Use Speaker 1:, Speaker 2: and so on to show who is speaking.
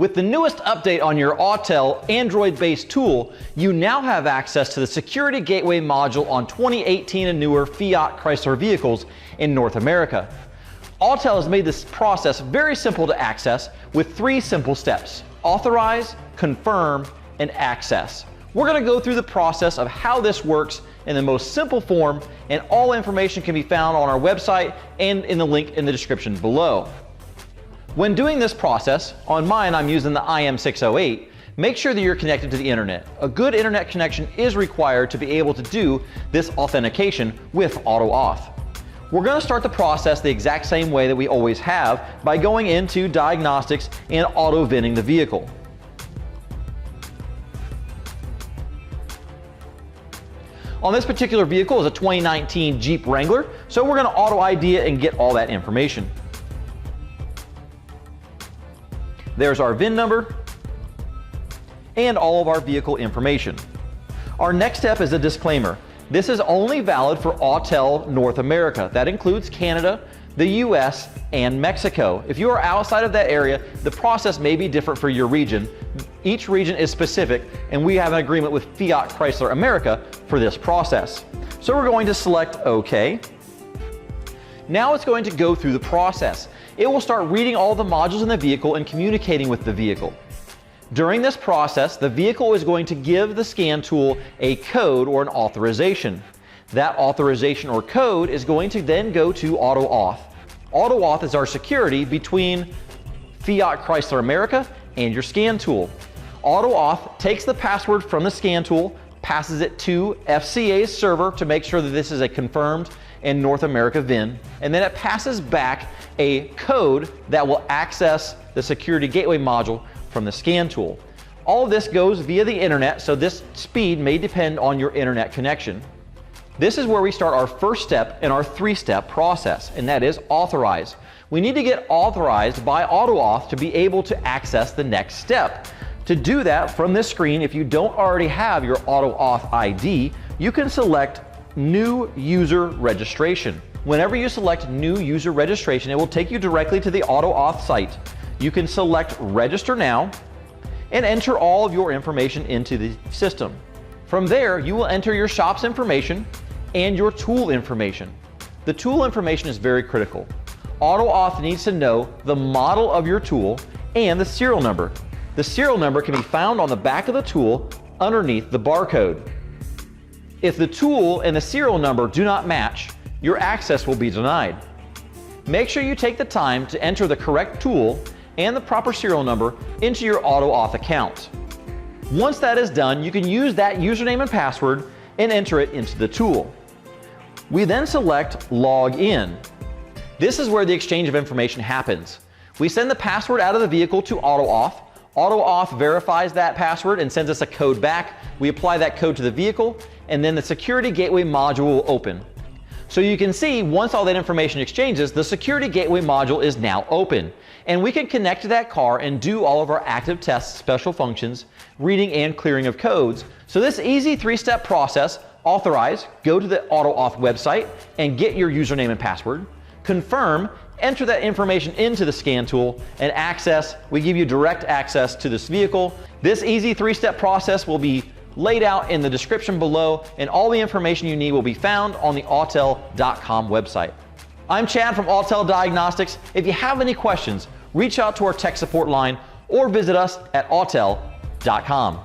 Speaker 1: With the newest update on your Autel Android-based tool, you now have access to the Security Gateway module on 2018 and newer Fiat Chrysler vehicles in North America. Autel has made this process very simple to access with 3 simple steps: authorize, confirm, and access. We're going to go through the process of how this works in the most simple form, and all information can be found on our website and in the link in the description below. When doing this process, on mine I'm using the IM608, make sure that you're connected to the internet. A good internet connection is required to be able to do this authentication with AutoAuth. We're going to start the process the exact same way that we always have, by going into diagnostics and auto-VINing the vehicle. On this particular vehicle is a 2019 Jeep Wrangler, so we're going to auto ID it and get all that information. There's our VIN number and all of our vehicle information. Our next step is a disclaimer. This is only valid for Autel North America. That includes Canada, the US, and Mexico. If you are outside of that area, the process may be different for your region. Each region is specific, and we have an agreement with Fiat Chrysler America for this process. So we're going to select OK. Now it's going to go through the process. It will start reading all the modules in the vehicle and communicating with the vehicle. During this process, the vehicle is going to give the scan tool a code or an authorization. That authorization or code is going to then go to AutoAuth. AutoAuth is our security between Fiat Chrysler America and your scan tool. AutoAuth takes the password from the scan tool, passes it to FCA's server to make sure that this is a confirmed and North America VIN, and then it passes back a code that will access the Security Gateway module from the scan tool. All of this goes via the internet, so this speed may depend on your internet connection. This is where we start our first step in our 3-step process, and that is authorize. We need to get authorized by AutoAuth to be able to access the next step. To do that, from this screen, if you don't already have your AutoAuth ID, you can select New User Registration. Whenever you select New User Registration, it will take you directly to the AutoAuth site. You can select Register Now and enter all of your information into the system. From there, you will enter your shop's information and your tool information. The tool information is very critical. AutoAuth needs to know the model of your tool and the serial number. The serial number can be found on the back of the tool underneath the barcode. If the tool and the serial number do not match, your access will be denied. Make sure you take the time to enter the correct tool and the proper serial number into your AutoAuth account. Once that is done, you can use that username and password and enter it into the tool. We then select Log In. This is where the exchange of information happens. We send the password out of the vehicle to AutoAuth. AutoAuth verifies that password and sends us a code back. We apply that code to the vehicle, and then the Security Gateway module will open. So you can see, once all that information exchanges, the Security Gateway module is now open. And we can connect to that car and do all of our active tests, special functions, reading and clearing of codes. So this easy 3-step process: authorize, go to the AutoAuth website and get your username and password; confirm, enter that information into the scan tool; and access, we give you direct access to this vehicle. This easy 3-step process will be laid out in the description below, and all the information you need will be found on the Autel.com website. I'm Chad from Autel Diagnostics. If you have any questions, reach out to our tech support line or visit us at Autel.com.